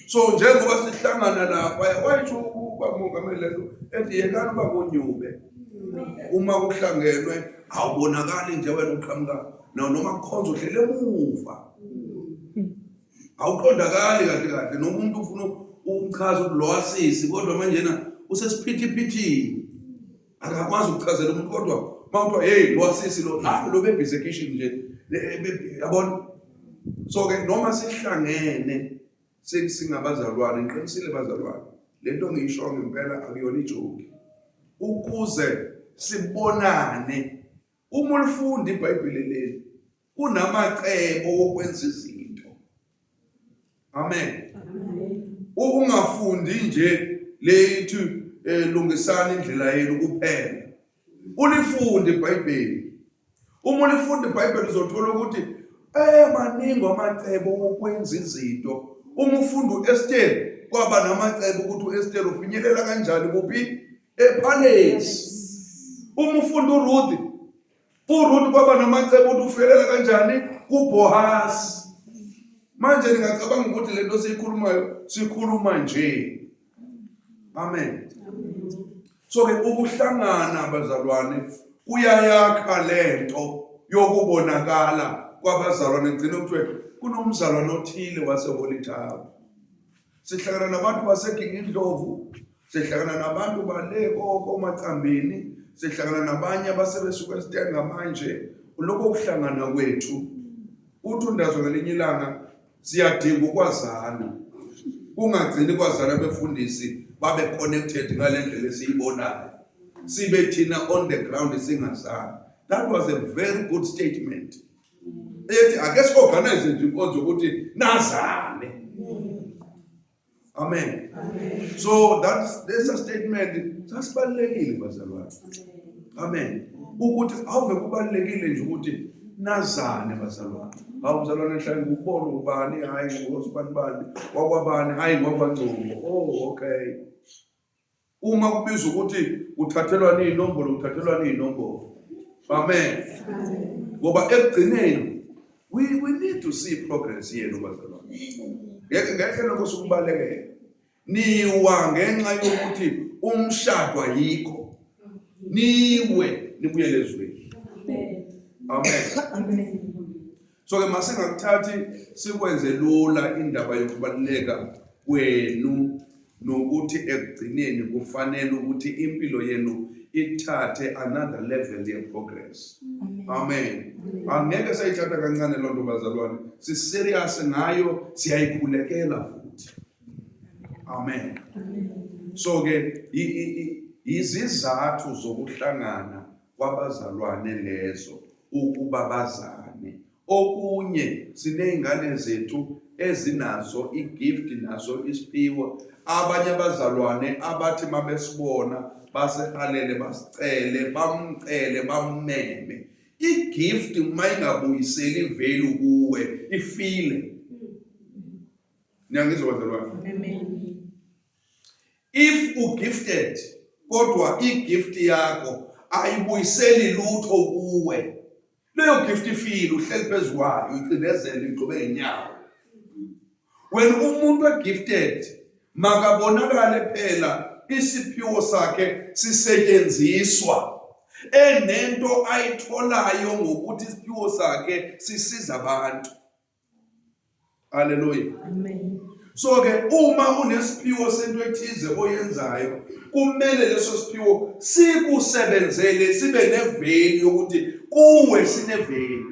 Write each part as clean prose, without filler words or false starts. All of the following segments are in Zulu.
So njengoba sihlangana lapha wayisho ubamongameli lo ethi yekani bakonyube uma kuhlangenwe awubonakali nje wena uqhamuka noma kukhonza uhlele emuva awuqondakali kahle noma umuntu ufuna umchaza ukuthi lo wasisi kodwa manje yena usesiphithiphithi akakwazi ukuchazela umuntu kodwa mawuthiwa hey lo wasisi lo bebhize kitchen nje yabona. So ke noma sihlangene singabazalwane ngiqinisile bazalwane lento ngiyisho ngempela akuyona ijoke ukuze sibonane. Uma ulifunda iBhayibheli leli kunamacebo wokwenza izinto. Amen. Ungafundi nje lethu lungisana indlela yenu kuphela. Ulifunde iBhayibheli. Uma ulifunda iBhayibheli uzothola ukuthi maningi amacebo wokwenza izinto. Uma ufunda uEsther kwaba namacebo ukuthi uEsther ufinyelela kanjani kuphi ePalace. Uma ufunda uRuth kwaba namacebo ukuthi ufinyelela kanjani kuBoaz. Manje ngiyacabanga ukuthi lento sikhuluma nje. Amen. So ke ukuhlangana abazalwane kuyayakha lento yokubonakala kwabazalwane. Ngicela ukuthi kunomzalwane othile waseHolithaba. Sihlangana nabantu baseGingindlovu, sihlangana nabantu baleko koMacambini, sihlangana nabanye abasebesuka eStenga manje. Lokho kuhlangana kwethu uthi undazwe ngelinye ilanga siyadinga ukwazana. Kungagcini kwazana befundisi babe connected ngale ndlela esiyibonayo. Sibe thina on the ground singazani. That was a very good statement. Ethi ake siorganize nje inkonzo ukuthi nazane. Amen. So there's a statement sasibalekile bazalwane. Amen. Ukuthi awuve kubalekile nje ukuthi nazane bazalwane. Awuzalwane hlanje ukubona ubani hayi ngosibani wakwabani hayi ngokwaNgcobo. Okay. Uma kubizwa ukuthi uthathelwa inombolo. Amen. Ngoba ekugcineni we need to see progress yenu bazalwane. Ngeke lokho sokubalekela. Niwa ngenxa yokuthi umshado ayikho. Niwe nibuyele ezweni. Amen. So ke masingakuthathi sikwenze lula indaba yokubaleka kwenu nokuthi ekugcineni kufanele ukuthi impilo yenu ithathe another level ye progress. Amen. Angeke sayithatha kancane lonto bazalwane. Si serious ngayo siyayikhulekela futhi. Amen. So ke izizathu zokuhlangana kwabazalwane lezo ukuba bazane. Okunye sinezingane zethu ezinazo igift nazo isiphiwo. Abanye abazalwane abathi mabesibona basehalele basicele bamcele bammeme. Igift mayingabuyiseli ivelu kuwe ifile. Niyangizwa bazalwane? Amen. If ugifted kodwa igift yakho ayibuyiseli lutho kuwe, leyo gift ifile uhleli phezu kwayo ucinezela igcobe inyawo. When umuntu gifted makabonakale phela isiphiwo sakhe sisetshenziswa enento ayitholayo ngokuthi isiphiwo sakhe sisiza abantu. Hallelujah. Amen. So ke uma unesiphiwo sento ethize oyenzayo kumele leso siphiwo sikusebenzele sibe neveli yokuthi kuwe sineveli.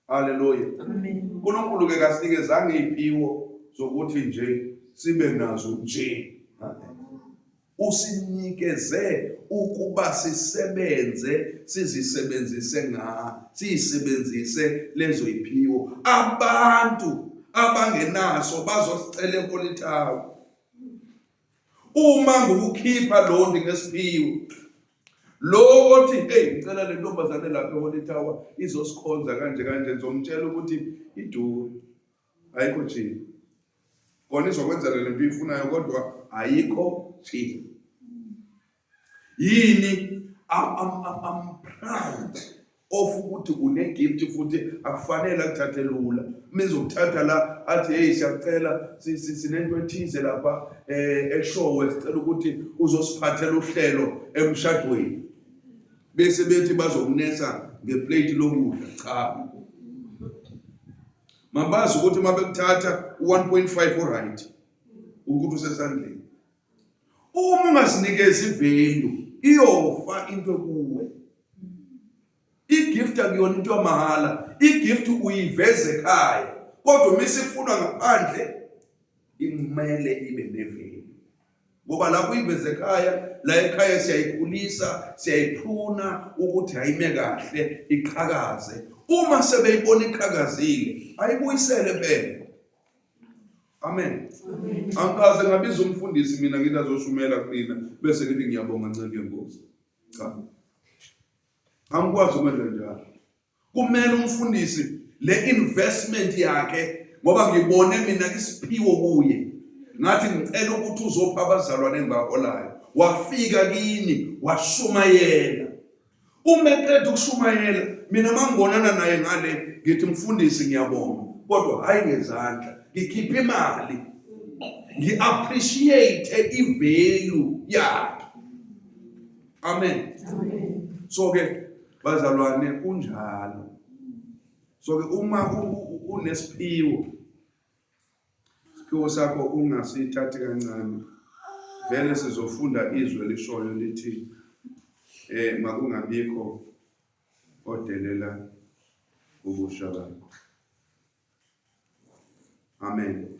Hallelujah. Amen. uNkulunkulu ke kasikezange iziphiwo zokuthi nje sibe nazo nje. Usinikeze ukuba sisebenze siyisebenzise lezo iziphiwo. Abantu abangenaso bazosicela eHolithaba. Uma ngokukhipha londi ngesiphiwo lo othi ngicela le ntombazane lapha eHolithaba izosikhonza kanje ngizomtshela ukuthi iduru ayikho nje. Kona izokwenzela lento uyifunayo kodwa ayikho nje. Yini I'm proud of ukuthi une-gift futhi akufanele akuthathe lula. Mizokuthatha la athi hey siyacela sinento ethize lapha eshowe sicela ukuthi uzosiphathela uhlelo emshadweni. Bese bethi bazokunesa ngeplate lokudla. Cha. Mabazi ukuthi mabekuthatha 1.5 alright. Ukuthi usesandleni. Uma ungasinikeza ivalue iyofa into kuwe. Igift akuyona into yamahala. Igift uyiveze ekhaya. Kodwa misifuna ngaphandle imele ibe nevalue. Ngoba la kuyiveze ekhaya, la ekhaya siyayikhulisa, siyayiphuna ukuthi ayime kahle, iqhakaze. Uma sebeyibona iqhakazile, ayibuyisele phela. Amen. Angikaze ngabiza umfundisi mina ngithi azoshumela kumina bese ngithi ngiyabonga nceke Nkosi. Cha. Angikwazi ukwenza njalo. Kumele umfundisi le investment yakhe ngoba ngibone mina isiphiwo kuye. Ngathi ngicela ukuthi uzopha abazalwane engaholayo. Wafika kini washumayela. Uma eqeda ukushumayela mina mangibonana naye ngale ngithi mfundisi ngiyabonga kodwa hayi ngezandla. Ngikhipha imali. Ngi-appreciate i-value yakhe. Amen. So ke bazalwane kunjalo. So ke uma unesiphiwo sakho ungasithathi kancane. Vele sizofunda izwi lishoyo lithi makungabikho odelela ubusha bakho. Amen.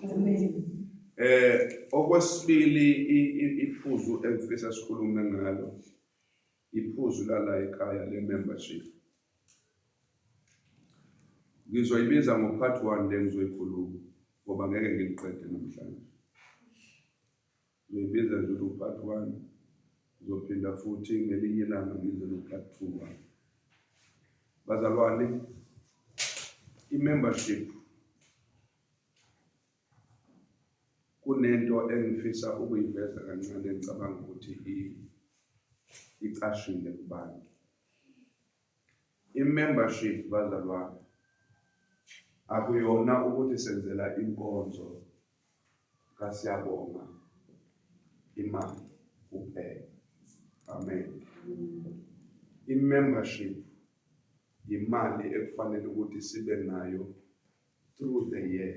Okwesibili iphuzu engifisa sikhulume ngalo. Iphuzu la ekhaya le membership. Ngizoyibiza ngo-part 1 le ngizoyikhuluma ngoba ngeke ngiliqede namhlanje. Ngizoyibiza nje u-part 1 ngizophinda futhi ngelinye ilanga ngize no-part 2. Bazalwane, i-membership kunento engifisa ukuyiveza kancane ngicabanga ukuthi icashile kubantu. I-membership bazalwane akuyona ukuthi senzela inkonzo kasiyabonga imali kuphela. Amen. I-membership imali ekufanele ukuthi sibe nayo through the year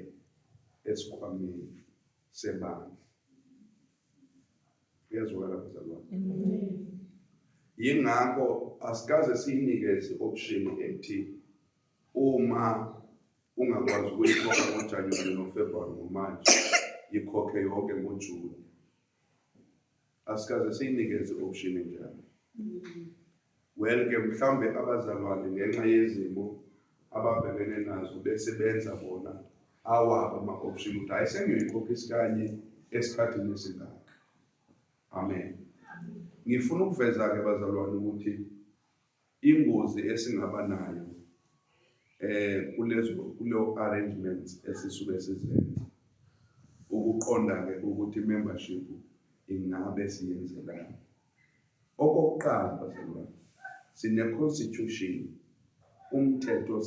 esikhwameni sebandla. Uyazwela bazalwane. Yingakho asikaze siyinikeze option ethi uma ungakwazi ukuyikhokha ngoJanuwari noFebruwari ngoMashi yikhokhe yonke ngoJuni. Asikaze siyinikeze option enjalo. Well ke mhlambe abazalwane ngenxa yezimo ababhekene nazo besebenza bona awabo ama-option ukuthi hayi sengiyoyikhokha isikanye esikhathini esingaka. Amen. Ngifuna ukuveza-ke bazalwane ukuthi ingozi esingaba nayo kuleyo arrangements esisuke sizenza ukuqonda-ke ukuthi membership ingabe siyenzelani. Okokuqala bazalwane, sine-constitution, umthetho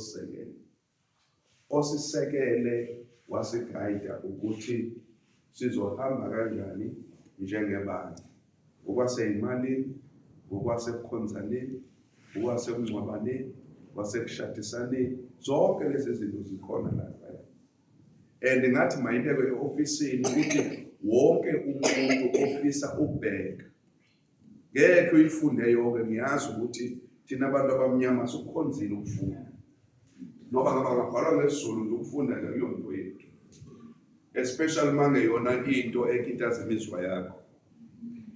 osisekele wasigayida ukuthi sizohamba kanjani njengebandla. Okwasey'imalini, okwasekukhonzaneni, okwasekungcwabaneni, kwasekushathisaneni, zonke lezi zinto zikhona lapha. And ngathi mayibekwe e-ofisini ukuthi wonke umuntu ofisa ukubheka ngeke uyifunde yonke. Ngiyazi ukuthi thina abantu abamnyama sikukhonzile ukufunda. Noba ngabhalwa ngesiZulu ukufunda nje kuyonto yethu. Especially mangeyona into ekitaza imizwa yakho.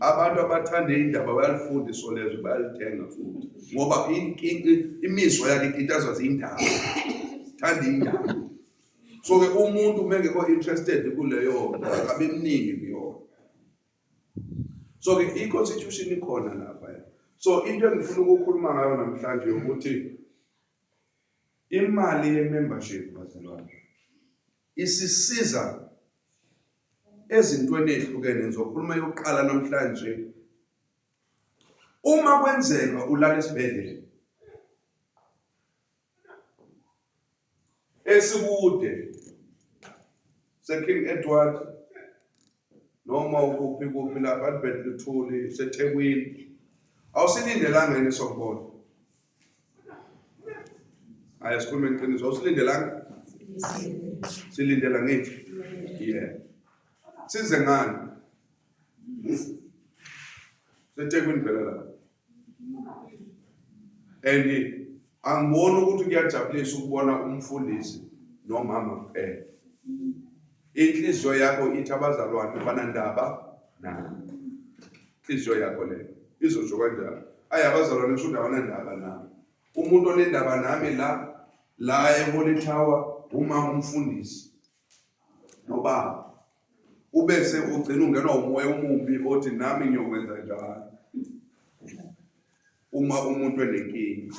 Abantu abathanda indaba bayalifunda isolezo bayalithenga futhi. Ngoba imizwa yakhe ikitazwa zindaba. Thanda indaba. So ke umuntu mengekho interested kuleyo akabe emningi kuyona. So ke i-constitution ikhona lapha. So into engifuna ukukhuluma ngayo namhlanje ukuthi imali ye-membership bazalwane isisiza ezintweni ezihlukene. Ngizokhuluma yokuqala namhlanje. Uma kwenzeka ulala esibhedlela esikude seKing Edward noma ukuphi lapha Albert Luthuli seThekwini awusilindelanga yini sokubona ayasikhuluma iqiniso awusilindelanga silindela ngithi yeah size ngani seThekwini phela la and angiboni ukuthi kuyajabulisa ukubona umfundisi nomama kuphela inhliziyo yakho ithi abazalwane banandaba nami inhliziyo yakho le izosho kanjalo abazalwane kusho abanandaba nami umuntu onendaba nami la eHoly Tower uma umfundisi nobaba ubese ugcina ungenwa umoya omubi othi nami ngiyokwenza njalo uma umuntu enenkinga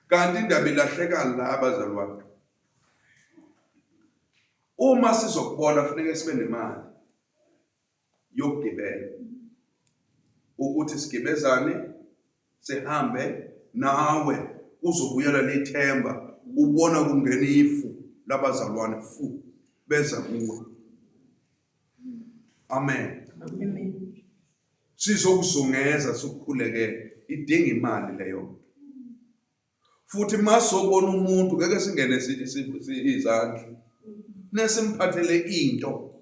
kanti indaba ilahleka la abazalwane uma sizokubona kufanele sibe nemali yokugibela ukuthi sigibezane sihambe nawe uzobuyela lethemba ubona kungena ifu labazalwane fu beza kuwe amen sizokuzungeza sokukhulekela idinga imali leyo futhi masokubona umuntu ngeke singene sithi izandla nesimphathele into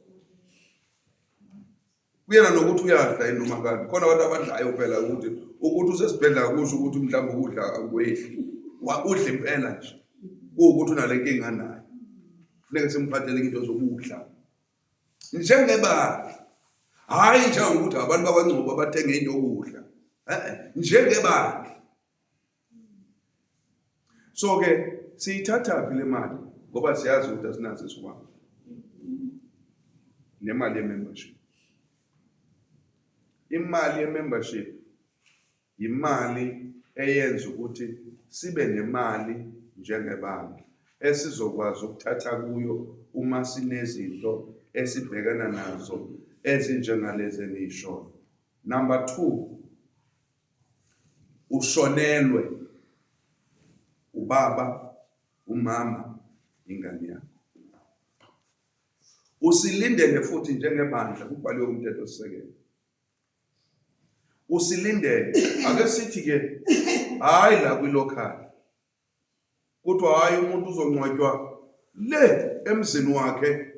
kuyena nokuthi uyadla inoma kanti khona abantu abadlayo phela ukuthi usesibhedlela kusho ukuthi mhlawumbe ukudla akwehli udla impela nje ukuthi unale nkinga nayo funeka simphathele into zokudla njengebandla hayi nje ukuthi abantu bakwaNgcobo abathenga into yokudla njengebandla so ke siyithatha le mali ngoba siyazi ukuthi asinazo isikwama nemali ye-membership imali ye-membership imali eyenza ukuthi sibe nemali njengebandla esizokwazi ukuthatha kuyo uma sinezinto esibhekana nazo ezinjengalezi enisho. Number 2, ushonelwe ubaba, umama, ingane yakho. Usilindele futhi njengebandla kubhaliwe uMthethosisekelo. Usilindele, ake sithi ke hayi la kwilocal. Kuthiwa hayi umuntu uzongcwatywa le emzini wakhe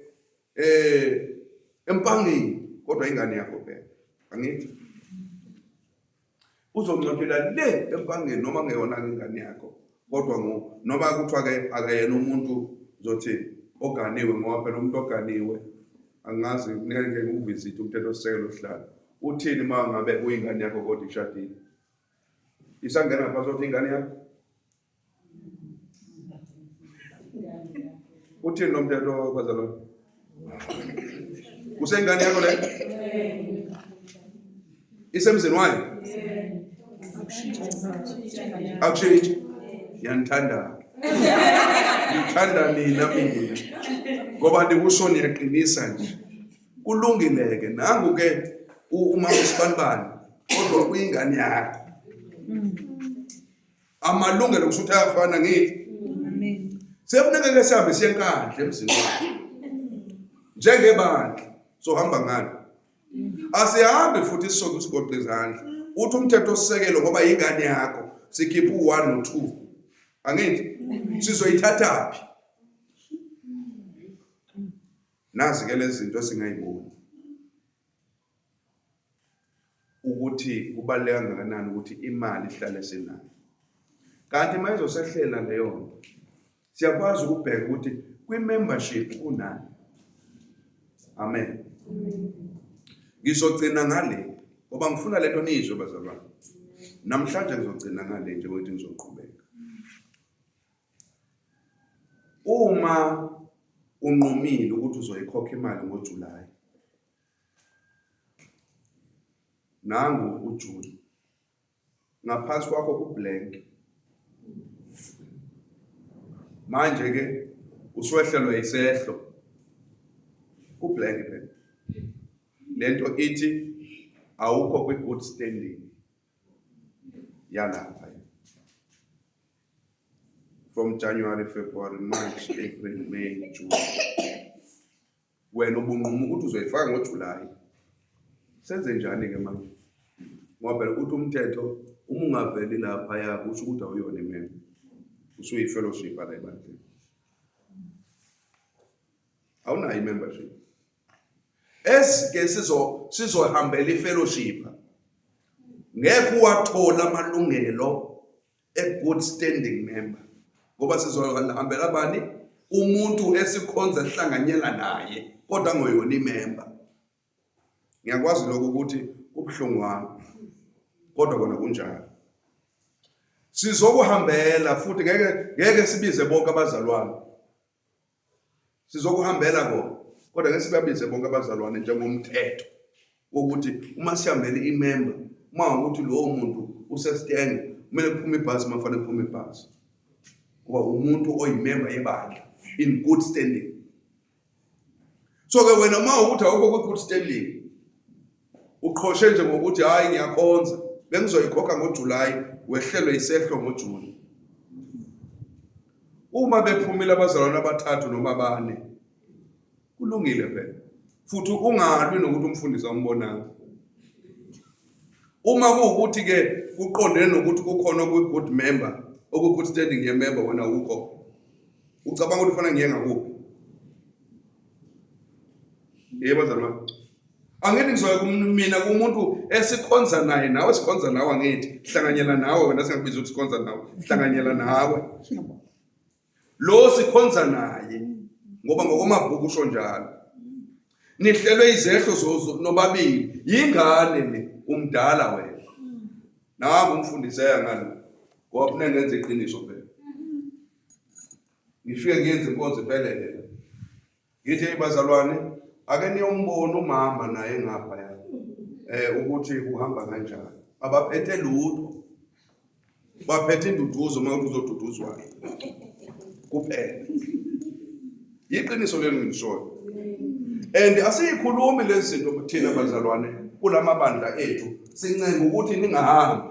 empangeni kodwa ingane yakho phela. Angithi uzongcwatyelwa le empangeni noma ngeyona ingane yakho kodwa noma kuthiwa ke akayena umuntu zothi oganiwe ngoba phela umuntu oganiwe angazi ngeke uvisit uMthethosisekelo ohlala. Uthini mangabe uyingane yakho kodwa ishadile? Isangena ngaphansi kokuthi ingane yakho. Uthini lo mthetho bazalwane? Usengane yakho le? Isemzini wayo? Akushintshi. Yanithanda. Ngithanda mina. Ngoba ndikusho niyaqinisa nje. Kulungileke nangu ke uma usibanibani kodwa uyingane yakho. Amalungelo kusuthi ayafana ngithi. Amen. Sefuneka ke sihambe siye enkandla emzini wakho. Njengebandla sohamba ngani? Asihambe futhi sisoke isigoqe izandla. Uthi uMthethosisekelo ngoba ingane yakho sikhipha u1 no2. Angithi sizoyithatha phi? Nazi ke lezi zinto singayiboni. Ukuthi kubaleka kangakanani ukuthi imali ihlale senayo. Kanti mayizosehlela leyo siyakwazi ukubheka ukuthi kwi-membership unani. Amen. Ngizogcina ngale ngoba ngifuna lento nizwe bazalwane. Namhlanje ngizogcina ngale nje ukuthi ngizoqhubeka. Uma unqumile ukuthi uzoyikhokha imali ngoJuly. Nangu uJuni. Ngaphansi kwakho kublank. Manje ke uswehlelwe isehlo. Kublank phela. Lento ithi awukho kwi-good standing yalapha. from January, February, March, April, May, June. Wena ubunquma ukuthi uzoyifaka ngoJuly. Senze njani ke manje? Ngoba phela ukuthi umthetho uma ungaveli lapha yakho usho ukuthi awuyona imember. Usuyifellowship ala ebandleni. Awunayo membership. Esike sizohambela ifellowship. Ngeke wathola amalungelo good standing member. Ngoba sizohambela abani? Umuntu esikhonza sihlanganyela naye kodwa ngoyona imember. Ngiyakwazi lokho ukuthi kubhlungu wami. Kodwa kona kunjalo. Sizokuhambela futhi ngeke sibize bonke abazalwane. Sizokuhambela kodwa ngeke sibabize bonke abazalwane njengomthetho ukuthi uma sihambele imember uma ukuthi lo muntu usestenge kumele kuphume ibhasi mafanele kuphume ibhasi. Kuba umuntu oyimember yebandla in good standing. So ke wena uma ukuthi awukho good standing uqhoshe nje ngokuthi hayi ngiyakhonza bengizoyikhokha ngoJuly wehlelwe isehlo ngoJuni. Uma bephumile abazalwane abathathu noma bane kulungile phela. Futhi ungabi nokuthi umfundisi umbonanga. Uma kuukuthi ke kuqondene nokuthi kukhona good member good standing ye member wena ukho. Ucabanga ukuthi ufana ngiyenga kuphi? Yebo bazalwane. Angithi ngizoya mina kumuntu esikhonza naye nawe sikhonza nawe angithi hlanganyela nawe wena singakubiza ukuthi sikhonza nawe hlanganyela nawe. Lo sikhonza naye ngoba ngokomabhuku usho njalo. Nihlelwe izehlo nobabili yingane le umdala wena. Nangu umfundisi ngalo. Ngoba mina ngenza iqiniso phela. Ngifike ngenze inkonzo iphelele. Ngithi bazalwane ake niyombona umama naye ngapha ya. Ukuthi uhamba kanjani. Abaphethe lutho. Baphethe induduzo uma uzoduduzwa. Kuphela. Iqiniso lelo ngishoyo. And asiyikhulumi lezi zinto kuthina bazalwane kulamabandla ethu. Sincenga ukuthi ningahambi.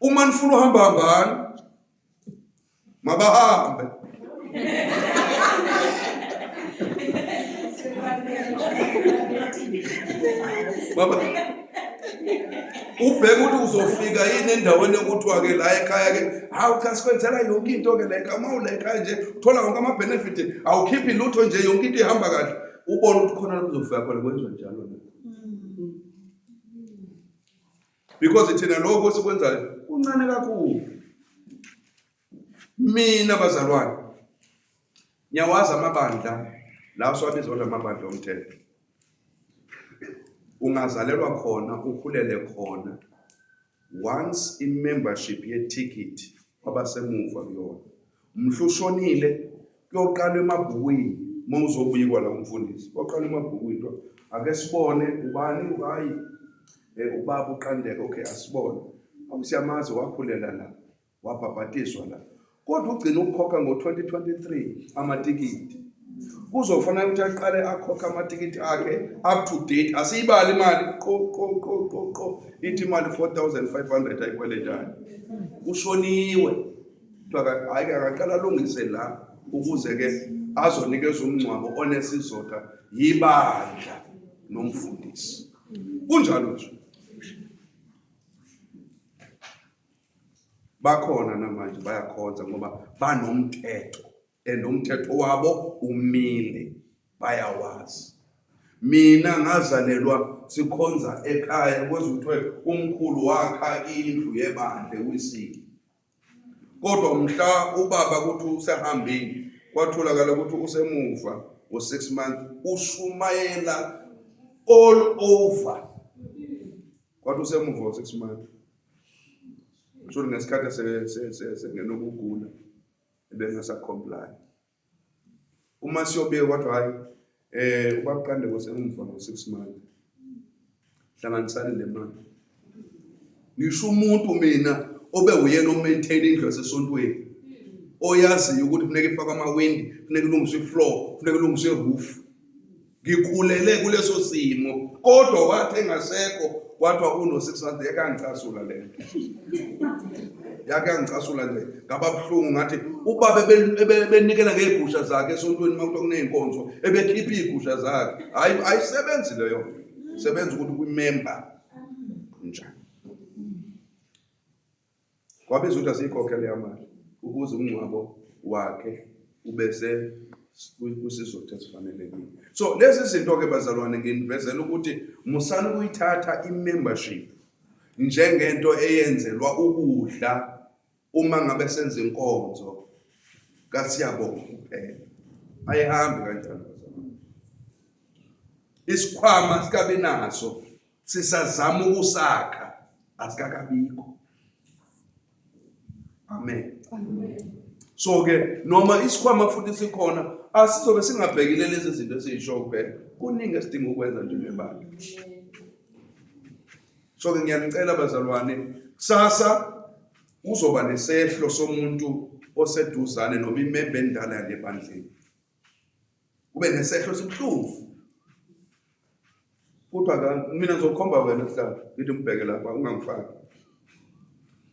Uma nifuna uhamba hambani. Mabahambe. Baba ubheka ukuthi uzofika yini endaweni ekuthiwa ke la ekhaya ke hawu cha sikwenzela yonke into ke la ekhaya uma ula ekhaya nje uthola konke ama benefit awukhiphi lutho nje yonke into ihamba kahle ubona ukuthi khona uzofika khona kwenziwa njalo. Because thina lokho sikwenzayo kuncane kakhulu. Mina bazalwane nyawazi amabandla la siwabiza kodwa amabandla omthetho. Ungazalelwa khona ukhulele khona once i-membership ye-ticket wabasemuva kuyona. Mhlushonile kuyoqala emabhukwini uma uzobuyikwa la umfundisi. Kuyoqala emabhukwini ake sibone ubani hayi ubaba uqandeka okay asibone. Awusiyamazi wakhulela la wabhabhatiswa la. Kodwa ugcina ukukhokha ngo-2023 amatikiti. Kuzofanele ukuthi aqale akhokha amatikiti akhe up to date asiyibali imali qo ithi imali 4500 ayikweletayo ushoniwe hayi akaqala alungise la ukuze ke azonikeza umncwabo onesizotha yibandla nomfundisi kunjalo nje. Bakhona namanje bayakhonza ngoba banomthetho umthetho wabo umile bayawazi. Mina ngazalelwa sikhonza ekhaya kweze ukuthi umkhulu wakha indlu yebandla ewisini. Kodwa mhla ubaba ukuthi usehambile kwatholakala ukuthi usemuva ngo6 months ushumayela all over. Kwathi usemuva ngo6 months. Kusho ngesikhathi sengenokugula bengasacomply. Uma siyobeka kwathi hayi ubaqande kosemuva ngo6 months. Hlanganisana nemali. Ngisho umuntu mina obe uyena omaintain indlu yasesontweni. Oyaziyo ukuthi kufanele ifake amawindi, kufanele kulungiswe ifloor, kufanele kulungiswe iroof. ngikhulele kuleso simo, kodwa wathi engasekho kwathiwa uno-600 yakangicasula le yakangicasula nje ngaba buhlungu ngathi ubaba benikela ngegusha zakhe esontweni makuthiwa kuney'nkonzo ebekhipha iy'gusha zakhe. Ayisebenzi leyo, sebenza ukuthi kwimember njani. Kwabiza ukuthi asiyikhokhele amali ukuze umngcwabo wakhe ubese kwisizotha esifanelekile. So lezi zinto-ke bazalwane nginivezela ukuthi musani ukuyithatha i-membership njengento eyenzelwa ukudla uma ngabe senza inkonzo kaSiyabonga kuphela. Ayihambi kanjalo bazalwane. Isikhwama sikabe naso sisazama ukusakha asikakabikho. Amen. So-ke noma isikhwama futhi sikhona asizobe singabhekile lezi zinto esiyisho kuphela. Kuningi esidinga ukwenza njengebandla. So-ke ngiyanicela bazalwane, kusasa uzoba nesehlo somuntu oseduzane noma imembe endala yalebandleni. Kube nesehlo sibuhlungu. Kodwa mina ngizokhomba wena sihlalo, ngithi mbheke lapha ungangifaki.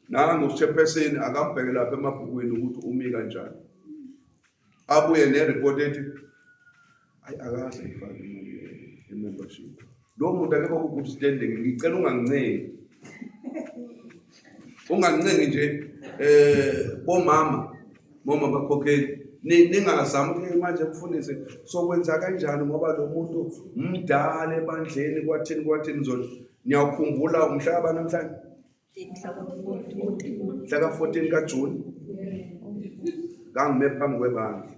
Nangu uShepherdson akambheke lapha emabhukwini ukuthi umi kanjani. Abuye nereport ethi akaze ifake i-membership. Lo muntu akekho ku-good standing, ngicela ungangincengi. Ungangincengi nje bomama bakhokheli. Ningazama ukuthi manje mfundise sokwenza kanjani ngoba lo muntu mdala ebandleni kwathini zona. Niyakhumbula umhlaba namhlanje? Mhla ka-14 kaJuni. Ngangime phambi kwebandla.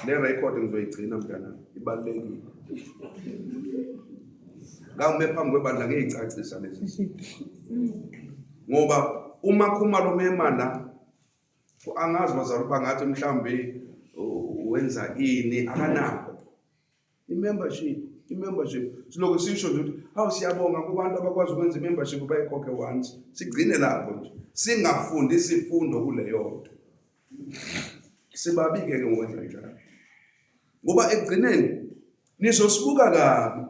Le record ngizoyigcina mntana, ibalulekile. Ngangime phambi kwebandla ngiyicacisa lezi zinto. Ngoba uma khumalo memana angazi bazalwane bangathi mhlambe wenza ini akanako. I-membership siloko sisho nje ukuthi siyabonga kubantu abakwazi ukwenza i-membership bayikhokhe once. Sigcine lapho nje. Singafundi isifundo kuleyo nto. Sibabike-ke ngokwenza njalo. Ngoba ekugcineni nizosibuka kabi.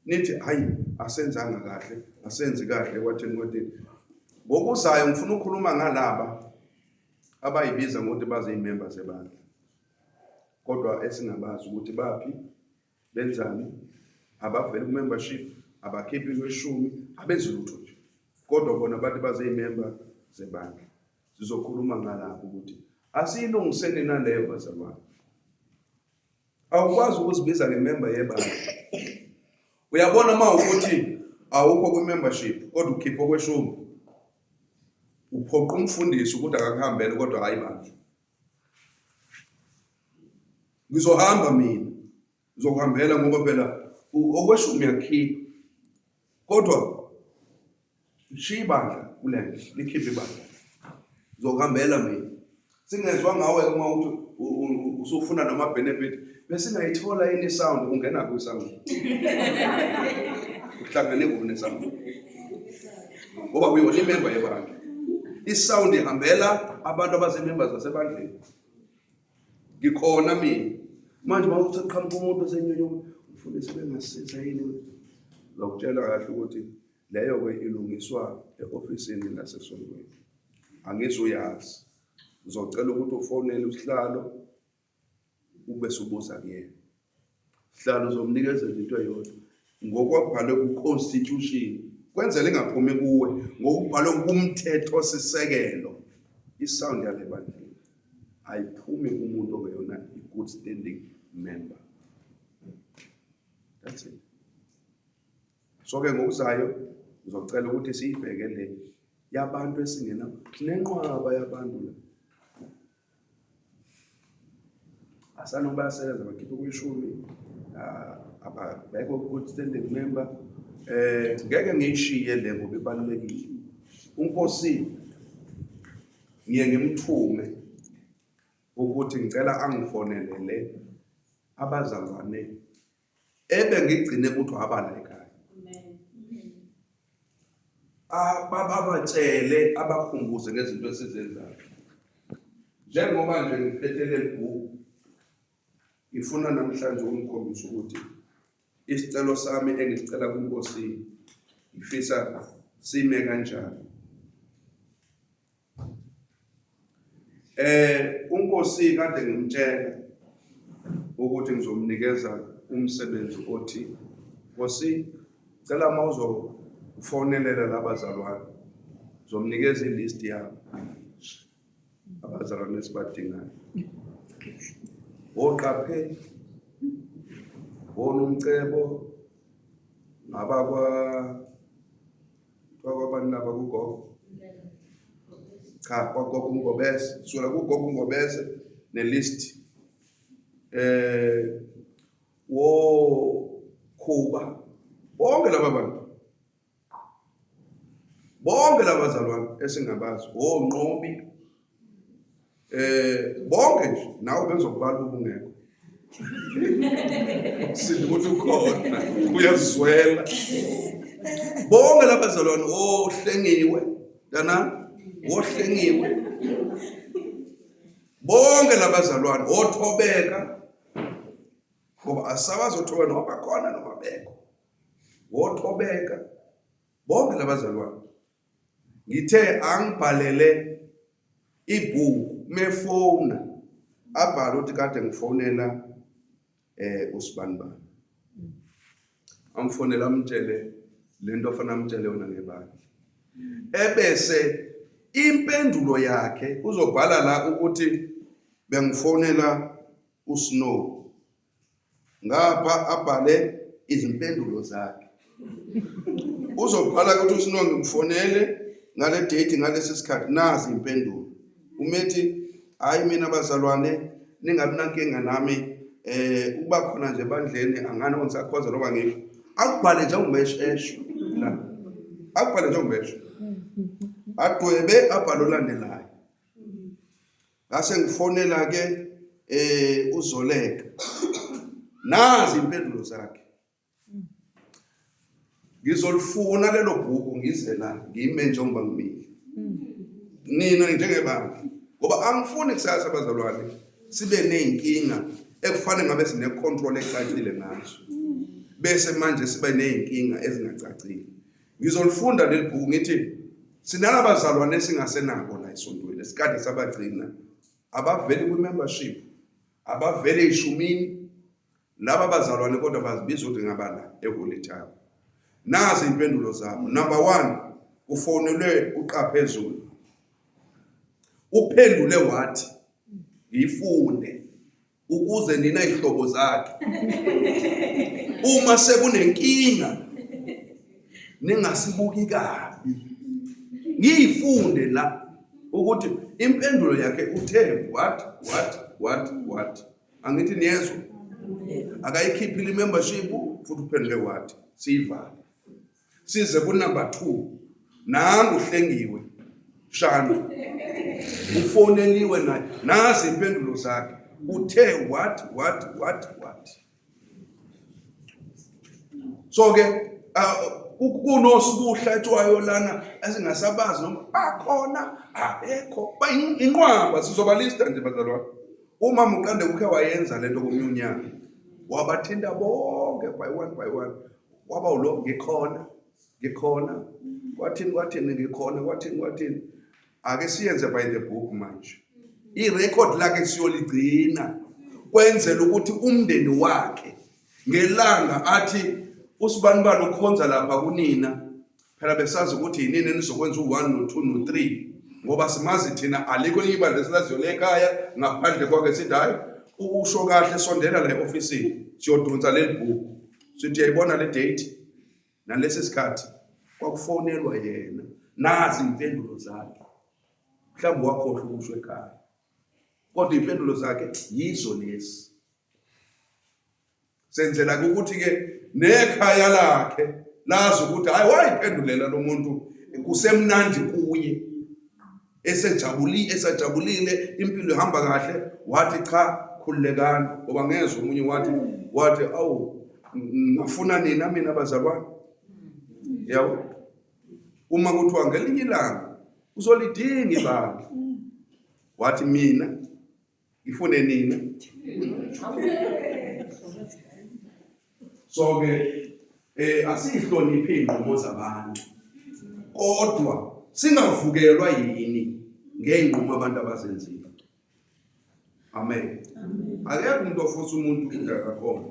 Nithi hayi asenzanga kahle, asenzi kahle kwathini. Ngokuzayo ngifuna ukukhuluma ngalaba abayibiza ngokuthi baziyi-members zebandla. Kodwa esingabazi ukuthi baphi, benzani, abavela ku-membership, abakhiphi kweshumi, abenzi lutho nje. Kodwa bona bathi baziyi-member zebandla. Sizokhuluma ngalapho ukuthi asiyilungiseni naleyo bazalwane. Awukwazi ukuzibiza nge-member yebandla. Uyabona uma ukuthi awukho kwi-membership kodwa ukhipha kweshumi, uphoqa umfundisi ukuthi akakuhambele kodwa hayi bandla. Ngizohamba mina, ngizokuhambela ngoba phela okweshumi yakhipha. Kodwa shiya ibandla kulento, likhiphe ibandla. Ngizokuhambela mina. Singezwa ngawe uma uthi usufuna nama benefit, bese ngayithola yini sound ungena ku sound. Uhlangane kubone sound. Ngoba uyona imember yebandla. I-sound ihambela abantu abazimembers zasebandleni. Ngikhona mina. Manje mawuthi qhamuka umuntu osenyonyo ufundise bengasiza yini. Ngokutshela kahle ukuthi leyo ke ilungiswa e-ofisini lasesontweni. Angizoyazi. Ngizocela ukuthi ufonele usihlalo ube subuza kuyena. Sihlalo uzomnikeza into eyodwa ngokwabhalwe ku-constitution. Kwenzele ingaphumi kuwe ngokubhalwe kumthetho sisekelo. I-sound yale bandleni ayiphumi kumuntu ongeyona i-good standing member. That's it. So-ke ngokuzayo ngizocela ukuthi siyibheke le yabantu esingena sinenqwaba yabantu la. Asana bayasebenza bakhiphe kwishumi abekho good standing member. Ngeke ngiyishiye le ngoba ibalulekile. UNkosi ngiye ngimthume ukuthi ngicela angifonelele abazalwane ngigcine ukuthi wabala ekhaya. Babatshele abakhumbuze ngezinto esizenzayo. Njengoba nje ngiphethe le bhuku ngifuna namhlanje ukukhombisa ukuthi isicelo sami engisicela kuNkosi ngifisa sime kanjani. uNkosi kade ngimtshela ukuthi ngizomnikeza umsebenzi othi Nkosi cela mawuzofonelela labazalwane zomnikeza ilist yabo abazalwane esibadingayo oqaphe onomcebo kwabanye laba kugogo cha kwagogo uNgobese sura kugogo uNgobese nelist wo Khuba bonke laba bantu bonke labazalwane esingabazi oNqobi bonke nje nawe bezokubala ubungekho sithi ukuthi ukhona uyazizwela bonke labazalwane ohlengiwe dana ohlengiwe bonke labazalwane othobeka ngoba asabazothoba noma khona noma bekho wothobeka bonke labazalwane ngithe angibhalele ibhuku mefona abhala ukuthi kade ngifonela uSibanibani amfonela amtshele lento ofana amtshele yona ngebandla ebese impendulo yakhe uzobhala la ukuthi bengifonela uSnow ngapha abhale izimpendulo zakhe uzobhala ukuthi uSnow ngimfonele ngale date ngalesi sikhathi nazi impendulo umethi hayi mina abazalwane ningabi nankinga nami ukuba khona nje bandleni angani ongisakhoza noma ngikho akubhale njengomeshesho la akubhale njengomeshesho adwebe abhalo landelayo ngase ngifonela ke uZoleka nazi impendulo zakhe ngizolifuna lelo bhuku ngize la ngime njengoba ngimile nina njengebandla ngoba angifuni kusasa abazalwane sibe nezinkinga ekufanele ngabe sine control ecacile nazo bese manje sibe nezinkinga ezingacacile ngizolifunda leli bhuku ngithi sinalabazalwane esingasenako la esontweni esikade sabagcina abaveli kwi-membership abavele ishumini laba bazalwane kodwa bazibiza ukuthi ngabala evolunteer nazi impendulo zabo. Number 1 ufonelwe uQaphezulu uphendule wathi ngifunde ukuze nina ihlobo zakhe uma sekunenkinga ningasibuki kabi ngifunde la ukuthi impendulo yakhe uthe what angithi niyezwa akayikhiphi le membership futhi uphendule wathi sivale size ku number 2 nangu uhlengiwe shana ufoneliwe naye nazi impendulo zakhe uthe what so ke kunosbuhla ethwayo lana esingasabazi noma akhona abekho bayinqwaba sizobalista nje bazalwane uma muqande ukhe wayenza lento komnyunyana wabathinta bonke by one waba ulo ngikhona kwathini ngikhona ake siyenze by the book manje irecord lakhe siyoligcina kwenzela ukuthi umndeni wakhe ngelanga athi uSibanibani ukhonza lapha kunina phela besazi ukuthi yinini enizokwenza u1 no2 no3 ngoba simazi thina alikho ibandla esilaziyo ekhaya ngaphandle kwake sithi hayi usho kahle sondela la eofisini siyodonsa leli bhuku sithi yayibona le date nalesi sikhathi kwakufonelwa yena nazi impendulo zakhe mhlawumbe wakhohlwa ukusho ekhaya kodwa impendulo zakhe yizo lezi senzela ukuthi ke nekhaya lakhe lazi ukuthi hayi wayiphendulela lo muntu kusemnandi kuye esajabulile impilo ihamba kahle wathi cha khululekani ngoba ngezwe umunye wathi awu ngifuna nina mina abazalwane yabo uma kuthiwa ngelinye ilanga uzolidinga ibandla wathi mina ngifune nina So ke asihloniphe ingqumo zabantu kodwa singavukelwa yini ngeenqumo abantu abazenzile. Amen. Akekho umuntu ofusa umuntu ungakakhona.